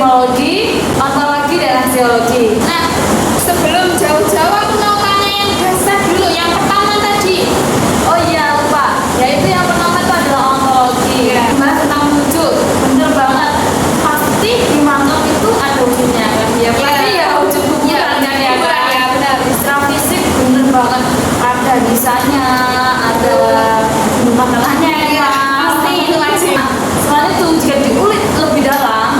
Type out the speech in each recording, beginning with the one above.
epistemologi, ontologi, dan aksiologi. Nah, sebelum jauh-jauh aku mau tanya yang dasar dulu, yang pertama tadi. Oh iya, lupa. Yaitu yang pertama itu adalah ontologi. Iya. Bahas tentang wujud. Bener banget. Pasti di makam itu ada wujudnya kan? Ya pasti ya wujud kuburan kan ya kan? Ya benar. Secara fisik bener banget. Ada desainnya, ada makanannya ya. Pasti itu wajib. Selain itu jika diulik lebih dalam,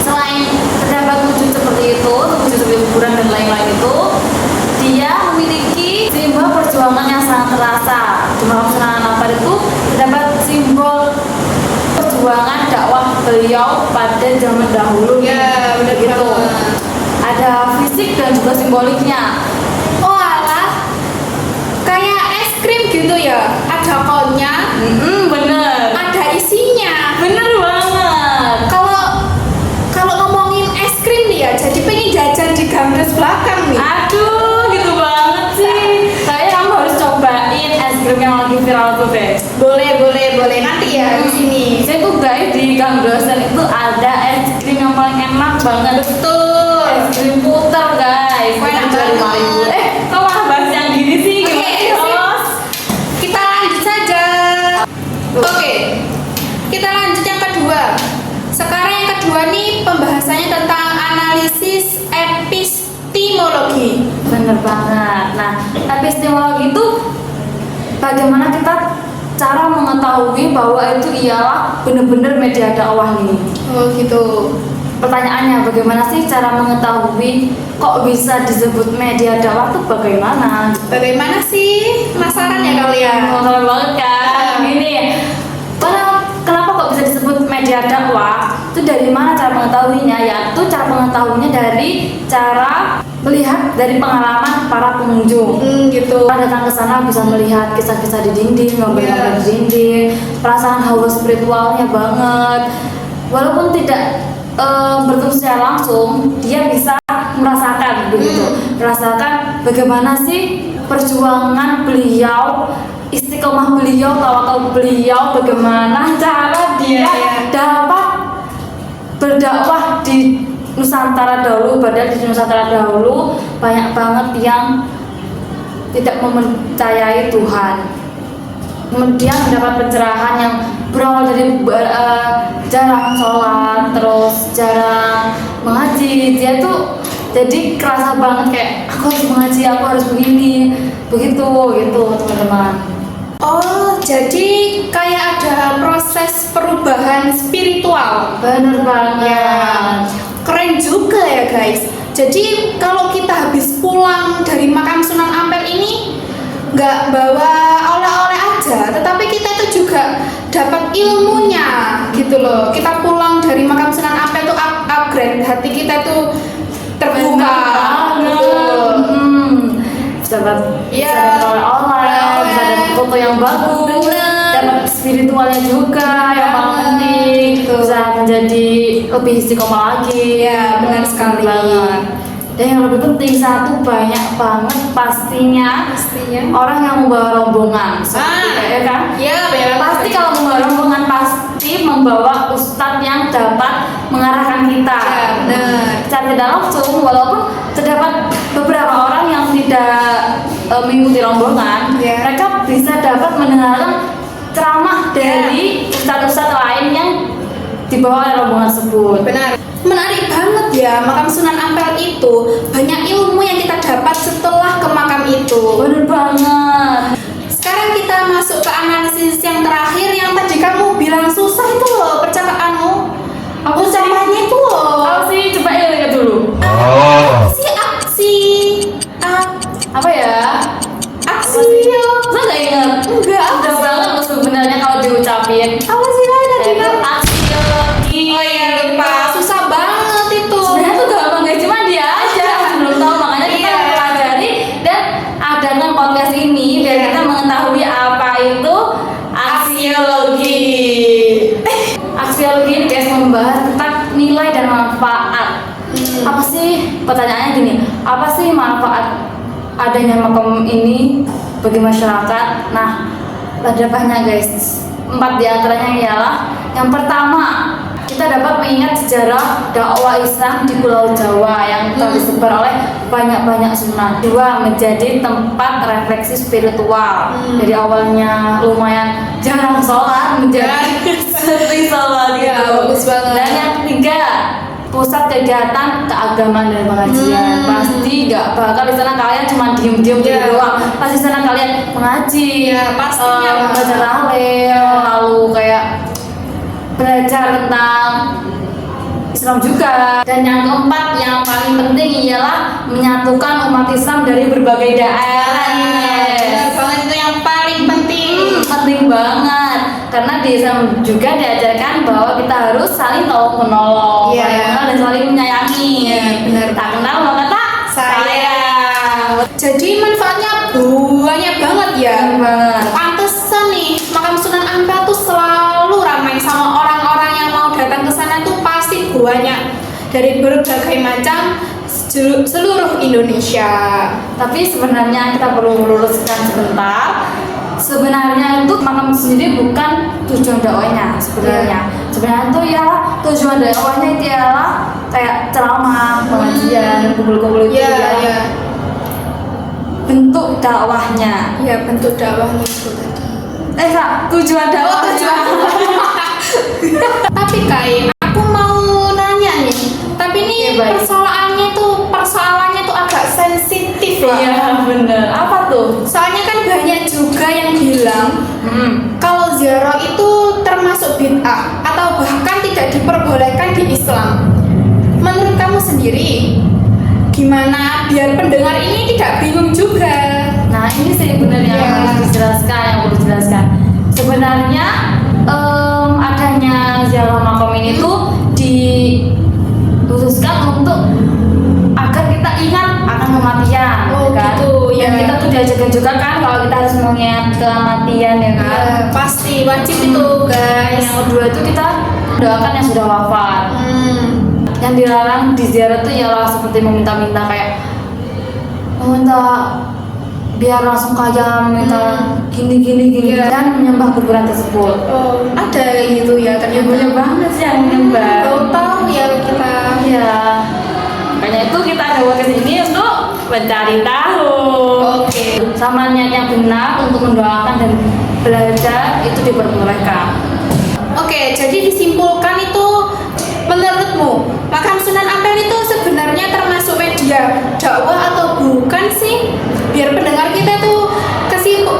selain terdapat wujud seperti itu, wujud seperti kuburan dan lain-lain itu, dia memiliki simbol perjuangan yang sangat terasa. Di makam Sunan Ampel itu terdapat simbol perjuangan dakwah beliau pada zaman dahulu. Ya, benar gitu. banget. Ada fisik dan juga simboliknya. Oh alah, kayak es krim gitu ya. Ada konnya, Bener. ada isinya. Bener banget. Kalau ngomongin es krim nih ya, jadi pengen jajan di Gambres belakang nih. Aduh, gitu banget sih. Kayaknya kamu harus cobain es krim yang lagi viral tuh, deh. Boleh nanti ya di sini. Saya tuh guys di Gang Dosen itu ada es krim yang paling enak banget. Betul. Es krim puter guys. Wah, enak Itu dari banget. 5.000. Kok malah bahas yang gini sih? Oke, Gimana sih, sip. Ros? Kita lanjut saja. Oke, kita lanjut yang kedua. Sekarang yang kedua nih pembahasannya tentang analisis epistemologi. Bener banget. Nah, epistemologi itu bagaimana kita cara mengetahui bahwa itu ialah benar-benar media dakwah nih. Oh gitu. Pertanyaannya, bagaimana sih cara mengetahui kok bisa disebut media dakwah itu bagaimana? Bagaimana sih? Penasaran ya kalian? Penasaran banget kan? Gini, kenapa kok bisa disebut media dakwah? Itu dari mana cara mengetahuinya? Yaitu cara mengetahuinya dari cara melihat dari pengalaman para pengunjung. Gitu. Pada datang ke sana bisa melihat kisah-kisah di dinding, gambar-gambar Iya. di dinding, perasaan hawa spiritualnya banget. Walaupun tidak bertemu secara langsung, dia bisa merasakan begitu, merasakan bagaimana sih perjuangan beliau, istiqomah beliau, tawakal beliau, bagaimana cara dia Iya. dapat berdakwah di Nusantara dahulu. Padahal di Nusantara dahulu banyak banget yang tidak mempercayai Tuhan. Kemudian mendapat pencerahan yang berawal dari jarang sholat, terus jarang mengaji. Dia tuh jadi kerasa banget kayak aku harus mengaji, aku harus begini, begitu gitu teman-teman. Oh, jadi kayak ada proses perubahan spiritual. Bener banget. Keren juga ya guys. Jadi kalau kita habis pulang dari makam Sunan Ampel ini nggak bawa oleh-oleh aja, tetapi kita itu juga dapat ilmunya gitu loh. Kita pulang dari makam Sunan Ampel tuh upgrade hati kita tuh terbuka. Bisa dapat Iya. oleh-oleh, bisa dapat foto yang bagus, Bener. dapat spiritualnya juga yang paling penting, bisa menjadi lebih istiqomah lagi. Iya, benar sekali. Banget. Dan yang lebih penting satu, banyak banget pastinya orang yang membawa rombongan. Ya kan? Iya, benar. Pasti kalau membawa rombongan pasti membawa ustadz yang dapat mengarahkan kita. Ya, benar. Secara tidak langsung, walaupun terdapat beberapa orang yang tidak mengikuti rombongan, Ya. mereka bisa dapat mendengarkan ceramah dari ustadz-ustadz lain yang dibawa oleh rombongan tersebut. Benar. Menarik banget ya, makam Sunan Ampel itu banyak ilmu yang kita dapat setelah ke makam itu. Bener banget. Sekarang kita masuk ke analisis yang terakhir yang tadi kamu bilang susah itu loh percakapanmu. Apa sih? Ucapannya itu loh. Apa sih? Coba ingat dulu. Aksi Apa ya? aksi Lo gak inget? Enggak. Udah banget lo sebenarnya kalau diucapin. apa sih tadi Itu aksiologi. Oh iya lupa, susah banget itu. Sebenarnya tuh gampang guys, cuma dia aja belum tahu, makanya kita Iya. pelajari dan adakan podcast ini biar kita mengetahui apa itu aksiologi. Aksiologi ini guys membahas tentang nilai dan manfaat. Apa sih, pertanyaannya gini, apa sih manfaat adanya makam ini bagi masyarakat? Nah, ada banyak guys. 4 diantaranya ialah yang pertama, kita dapat mengingat sejarah dakwah Islam di Pulau Jawa yang telah disebar oleh banyak sunan. 2, menjadi tempat refleksi spiritual. Dari awalnya lumayan jarang sholat menjadi sering sholat gitu. Ya, bagus banget. Dan yang ketiga, pusat kegiatan keagamaan dan pengajian. Pasti nggak bakal di sana kalian cuma diem-diem gitu doang. Pasti di sana kalian mengaji, Ya, pastinya. baca tahlil, lalu kayak belajar tentang Islam juga. Dan yang keempat yang paling penting ialah menyatukan umat Islam dari berbagai daerah. Benar banget, itu yang paling penting. Penting banget karena di Islam juga diajarkan bahwa kita harus saling tolong menolong, Iya. saling mengenal dan saling menyayangi. Iya, benar. Tak kenal maka tak sayang. Jadi manfaatnya banyak banget ya. Benar banget. Pantesan nih makam Sunan Ampel tuh selalu ramai sama orang-orang yang mau datang ke sana tuh pasti banyak dari berbagai macam seluruh Indonesia. Tapi sebenarnya kita perlu meluruskan sebentar. Sebenarnya itu makam sendiri bukan tujuan dakwahnya sebenarnya. Sebenarnya itu ya tujuan dakwahnya itu ialah kayak ceramah, pengajian, kumpul-kumpul itu ya. Bentuk dakwahnya. Ya, bentuk dakwahnya itu tadi. Tujuan dakwahnya. Tapi Kai, aku mau nanya nih. Tapi ini Oke, baik. persoalannya tuh agak sensitif lah. Iya bener. Apa tuh? Soalnya kan banyak juga yang bilang kalau ziarah itu termasuk bid'ah atau bahkan tidak diperbolehkan di Islam. Menurut kamu sendiri, gimana biar pendengar ini tidak bingung juga? Nah ini sih bener yang Ya. harus dijelaskan, yang perlu dijelaskan. Sebenarnya adanya ziarah makam ini tuh dikhususkan untuk agar kita ingat akan kematian, Oh, kan? gitu, Dan ya. kita tuh diajarkan juga kan kalau kita harus mengingat kematian ya kan. Ya, pasti wajib itu guys. Yang kedua itu kita doakan yang sudah wafat. Yang dilarang di ziarah tuh ialah seperti meminta-minta kayak meminta biar langsung kaya, minta gini Iya. dan menyembah kuburan tersebut. Oh, ada kayak gitu ya Ya ternyata. banyak banget sih yang menyembah. Baru tahu ya kita. Ya, makanya itu kita ada podcast ini untuk mencari tahu. Oke. Sama niat yang benar untuk mendoakan dan belajar itu diperbolehkan. Oke, jadi disimpulkan itu menurutmu makam Sunan Ampel itu sebenarnya termasuk media dakwah atau bukan sih? Biar pendengar kita tuh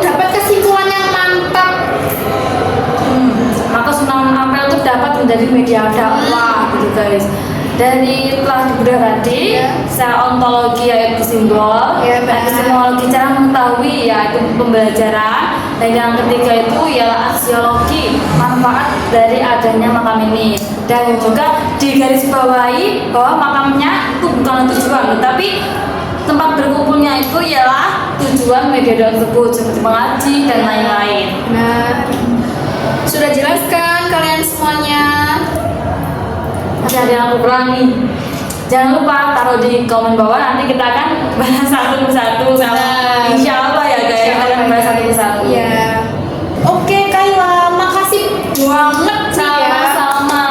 dapat kesimpulan yang mantap. Maka Sunan Ampel itu dapat menjadi media dakwah gitu guys. Dari telah dibedah tadi, Ya. secara ontologi yaitu simbol, Ya, benar. epistemologi cara mengetahui yaitu pembelajaran, dan yang ketiga itu ialah aksiologi manfaat dari adanya makam ini. Dan juga digarisbawahi bahwa makamnya itu bukan tujuan, tapi tempat berkumpulnya itu ialah tujuan media dakwah tersebut seperti mengaji dan lain-lain. Nah, sudah jelaskan kalian semuanya. Masih ada yang aku kurangi. Jangan lupa taruh di komen bawah, nanti kita akan bahas satu persatu. Benar. Insya Allah ya guys, kita akan bahas satu persatu. Iya. Oke, Kayla, makasih banget sih ya. Sama-sama.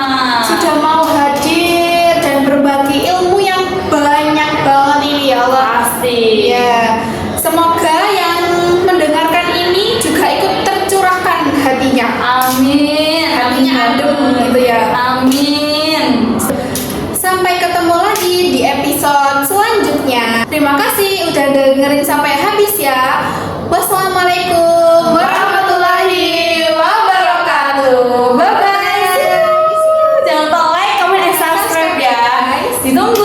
Sudah mau hadir dan berbagi ilmu yang banyak banget ini ya Allah. Pasti. Ya, semoga yang mendengarkan ini juga ikut tercurahkan hatinya. Amin. Hatinya adem gitu ya. Amin. Sampai ketemu lagi di episode selanjutnya. Terima kasih udah dengerin sampai habis ya. Wassalamualaikum warahmatullahi wabarakatuh. Bye bye. Jangan lupa like, comment, dan subscribe ya. Ditunggu.